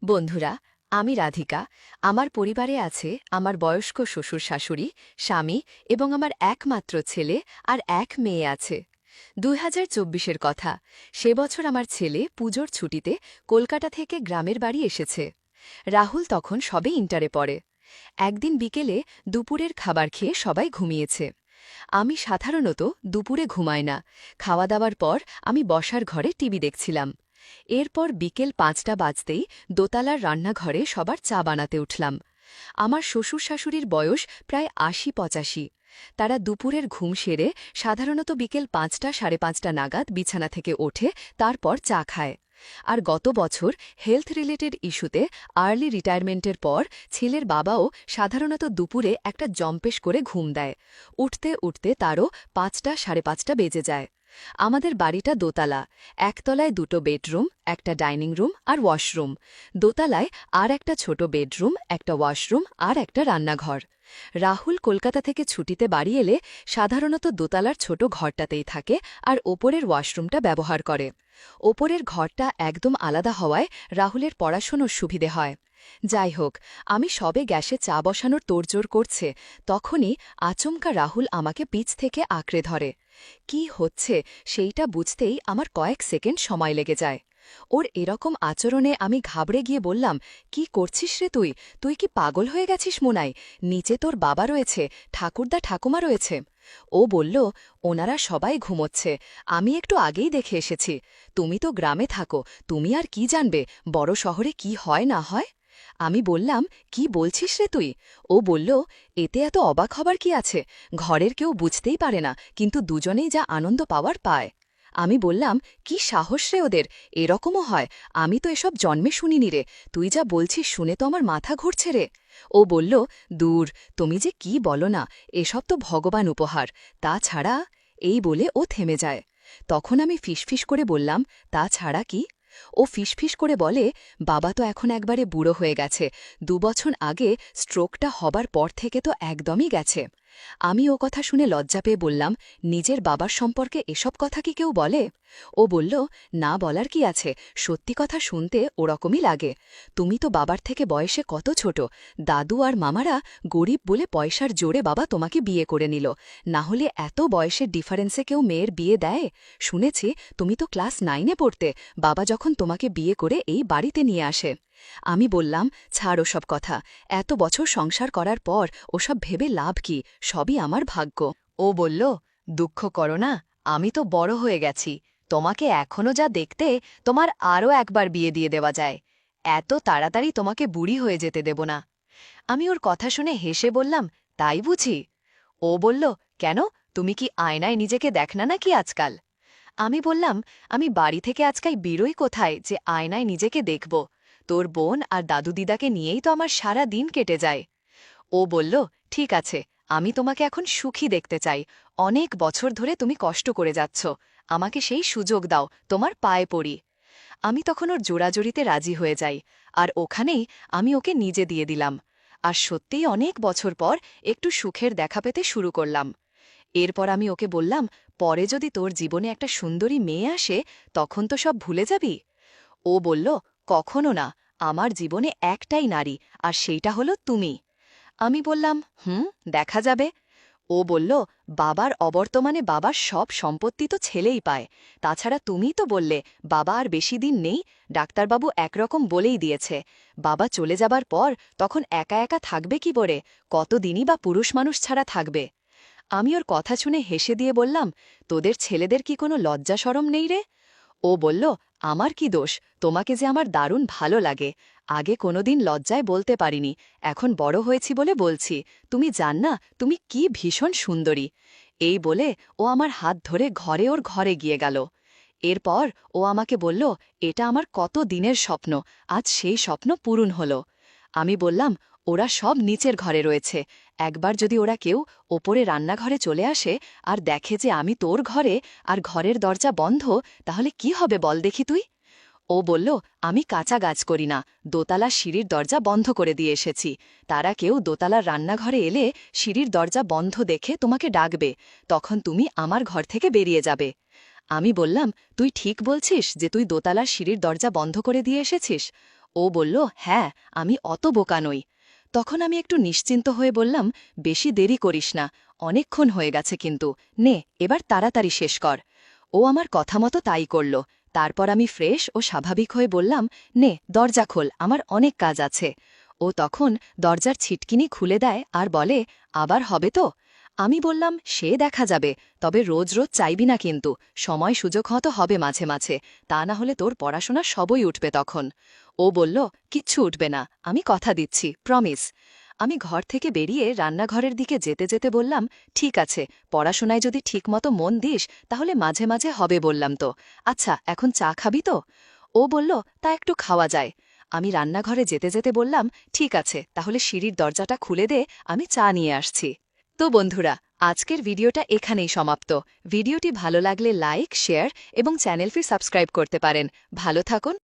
বন্ধুরা, আমি রাধিকা। আমার পরিবারে আছে আমার বয়স্ক শ্বশুর শাশুড়ি, স্বামী এবং আমার একমাত্র ছেলে আর এক মেয়ে আছে। ২০২৪-এর কথা। সে বছর আমার ছেলে পুজোর ছুটিতে কলকাতা থেকে গ্রামের বাড়ি এসেছে। রাহুল তখন সবে ইন্টারে পড়ে। একদিন বিকেলে দুপুরের খাবার খেয়ে সবাই ঘুমিয়েছে। আমি সাধারণত দুপুরে ঘুমাই না। খাওয়া দাওয়ার পর আমি বসার ঘরে টিভি দেখছিলাম। এরপর বিকেল ৫টা বাজতেই দোতলার রান্নাঘরে সবার চা বানাতে উঠলাম। আমার শ্বশুর শাশুড়ির বয়স প্রায় ৮০-৮৫। তারা দুপুরের ঘুম সেরে সাধারণত বিকেল ৫টা সাড়ে ৫টা নাগাদ বিছানা থেকে ওঠে, তারপর চা খায়। আর গত বছর হেলথ রিলেটেড ইস্যুতে আর্লি রিটায়ারমেন্টের পর ছেলের বাবাও সাধারণত দুপুরে একটা জম্পেশ করে ঘুম দেয়। উঠতে উঠতে তারও ৫টা সাড়ে ৫টা বেজে যায়। আমাদের বাড়িটা দোতলা। একতলায় দুটো বেডরুম, একটা ডাইনিং রুম আর ওয়াশরুম। দোতলায় আর একটা ছোট বেডরুম, একটা ওয়াশরুম আর একটা রান্নাঘর। রাহুল কলকাতা থেকে ছুটিতে বাড়ি এলে সাধারণত দোতলার ছোট ঘরটাতেই থাকে আর ওপরের ওয়াশরুমটা ব্যবহার করে। ওপরের ঘরটা একদম আলাদা হওয়ায় রাহুলের পড়াশোনার সুবিধে হয়। যাই হোক, আমি সবে গ্যাসে চা বসানোর তোড়জোড় করছে, তখনই আচমকা রাহুল আমাকে পিছ থেকে আঁকড়ে ধরে। কি হচ্ছে সেইটা বুঝতেই আমার কয়েক সেকেন্ড সময় লেগে যায়। ওর এরকম আচরণে আমি ঘাবড়ে গিয়ে বললাম, কি করছিস রে তুই? তুই কি পাগল হয়ে গেছিস মোনাই? নিচে তোর বাবা রয়েছে, ঠাকুরদা ঠাকুমা রয়েছে। ও বলল, ওনারা সবাই ঘুমোচ্ছে, আমি একটু আগেই দেখে এসেছি। তুমি তো গ্রামে থাকো, তুমি আর কি জানবে বড় শহরে কি হয় না হয়? আমি বললাম, কি বলছিস রে তুই? ও বলল, এতে এত অবাক হবার কি আছে? ঘরের কেউ বুঝতেই পারে না, কিন্তু দুজনেই যা আনন্দ পাওয়ার পায়। আমি বললাম, কি সাহস রে ওদের, এরকমও হয়? আমি তো এসব জন্মে শুনিনি রে। তুই যা বলছিস শুনে তো আমার মাথা ঘুরছে রে। ও বলল, দূর, তুমি যে কি বলো না, এসব তো ভগবান উপহার। তাছাড়া, এই বলে ও থেমে যায়। তখন আমি ফিসফিস করে বললাম, তাছাড়া কি? ও ফিসফিস করে বলে, বাবা তো এখন একবারে বুড়ো হয়ে গেছে, ২ বছর আগে স্ট্রোকটা হবার পর থেকে তো একদমই গেছে। আমি ও কথা শুনে লজ্জা পেয়ে বললাম, নিজের বাবার সম্পর্কে এসব কথা কি কেউ বলে? ও বলল, না, বলার কি আছে, সত্যি কথা শুনতে ওরকমই লাগে। তুমি তো বাবার থেকে বয়সে কত ছোট। দাদু আর মামারা গরিব বলে পয়সার জোরে বাবা তোমাকে বিয়ে করে নিল, না হলে এত বয়সের ডিফারেন্সে কেউ মেয়ের বিয়ে দেয়? শুনেছি তুমি তো ক্লাস 9-এ পড়তে, বাবা যখন তোমাকে বিয়ে করে এই বাড়িতে নিয়ে আসে। আমি বললাম, ছাড় ওসব কথা, এত বছর সংসার করার পর ওসব ভেবে লাভ কি, সবই আমার ভাগ্য। ও বলল, দুঃখ করো না, আমি তো বড় হয়ে গেছি, তোমাকে এখনো যা দেখতে, তোমার আরও একবার বিয়ে দিয়ে দেওয়া যায়। এত তাড়াতাড়ি তোমাকে বুড়ি হয়ে যেতে দেব না। আমি ওর কথা শুনে হেসে বললাম, তাই বুঝি? ও বলল, কেন, তুমি কি আয়নায় নিজেকে দেখ না নাকি আজকাল? আমি বললাম, আমি বাড়ি থেকে আজকাল বেরোই কোথায় যে আয়নায় নিজেকে দেখব? তোর বোন আর দাদু দিদাকে নিয়েই তো আমার সারা দিন কেটে যায়। ও বলল, ঠিক আছে, আমি তোমাকে এখন সুখী দেখতে চাই। অনেক বছর ধরে তুমি কষ্ট করে যাচ্ছ, আমাকে সেই সুযোগ দাও, তোমার পায়ে পড়ি। আমি তখন ওর জোড়াজড়িতে রাজি হয়ে যাই, আর ওখানেই আমি ওকে নিজে দিয়ে দিলাম। আর সত্যিই অনেক বছর পর একটু সুখের দেখা পেতে শুরু করলাম। এরপর আমি ওকে বললাম, পরে যদি তোর জীবনে একটা সুন্দরী মেয়ে আসে, তখন তো সব ভুলে যাবি। ও বলল, কখনো না, আমার জীবনে একটাই নারী, আর সেইটা হলো তুমি। আমি বললাম, দেখা যাবে। ও বলল, বাবার অবর্তমানে বাবার সব সম্পত্তি তো ছেলেই পায়। তাছাড়া তুমিই তো বললে বাবা আর বেশি দিন নেই, ডাক্তারবাবু একরকম বলেই দিয়েছে। বাবা চলে যাবার পর তখন একা একা থাকবে কি করে, কতদিনই বা পুরুষ মানুষ ছাড়া থাকবে? আমি ওর কথা শুনে হেসে দিয়ে বললাম, তোদের ছেলেদের কি কোনো লজ্জা শরম নেই রে? ও বলল, আমার কি দোষ, তোমাকে যে আমার দারুণ ভালো লাগে। আগে কোনোদিন লজ্জায় বলতে পারিনি, এখন বড় হয়েছি বলে বলছি। তুমি জান না তুমি কি ভীষণ সুন্দরী। এই বলে ও আমার হাত ধরে ওর ঘরে গিয়ে গেল। এরপর ও আমাকে বলল, এটা আমার কত দিনের স্বপ্ন, আজ সেই স্বপ্ন পূরণ হল। আমি বললাম, ওরা সব নিচের ঘরে রয়েছে, একবার যদি ওরা কেউ ওপরে রান্নাঘরে চলে আসে আর দেখে যে আমি তোর ঘরে আর ঘরের দরজা বন্ধ, তাহলে কি হবে বল দেখি তুই? ও বলল, আমি কাঁচা গাছ করি না, দোতলার সিঁড়ির দরজা বন্ধ করে দিয়ে এসেছি। তারা কেউ দোতলার রান্নাঘরে এলে সিঁড়ির দরজা বন্ধ দেখে তোমাকে ডাকবে, তখন তুমি আমার ঘর থেকে বেরিয়ে যাবে। আমি বললাম, তুই ঠিক বলছিস যে তুই দোতলার সিঁড়ির দরজা বন্ধ করে দিয়ে এসেছিস? ও ও বলল, হ্যাঁ, আমি অত বোকা নই। তখন আমি একটু নিশ্চিন্ত হয়ে বললাম, বেশি দেরি করিস না, অনেকক্ষণ হয়ে গেছে কিন্তু, নে এবার তাড়াতাড়ি শেষ কর। ও আমার কথা মতো তাই করল। তারপর আমি ফ্রেশ ও স্বাভাবিক হয়ে বললাম, নে দরজা খোল, আমার অনেক কাজ আছে। ও তখন দরজার ছিটকিনি খুলে দেয় আর বলে, আবার হবে তো? আমি বললাম, সে দেখা যাবে, তবে রোজ রোজ চাইবি না কিন্তু, সময় সুযোগ হয়তো হবে মাঝে মাঝে, তা না হলে তোর পড়াশোনা সবই উঠবে তখন। ও বলল, কিচ্ছু উঠবে না, আমি কথা দিচ্ছি, প্রমিস। আমি ঘর থেকে বেরিয়ে রান্নাঘরের দিকে যেতে যেতে বললাম, ঠিক আছে, পড়াশোনায় যদি ঠিকমতো মন দিস তাহলে মাঝে মাঝে হবে বললাম তো। আচ্ছা, এখন চা খাবি তো? ও বলল, তা একটু খাওয়া যায়। আমি রান্নাঘরে যেতে যেতে বললাম, ঠিক আছে, তাহলে সিঁড়ির দরজাটা খুলে দে, আমি চা নিয়ে আসছি। তো বন্ধুরা, আজকের ভিডিওটা এখানেই সমাপ্ত। ভিডিওটি ভালো লাগলে লাইক, শেয়ার এবং চ্যানেলটি সাবস্ক্রাইব করতে পারেন। ভালো থাকুন।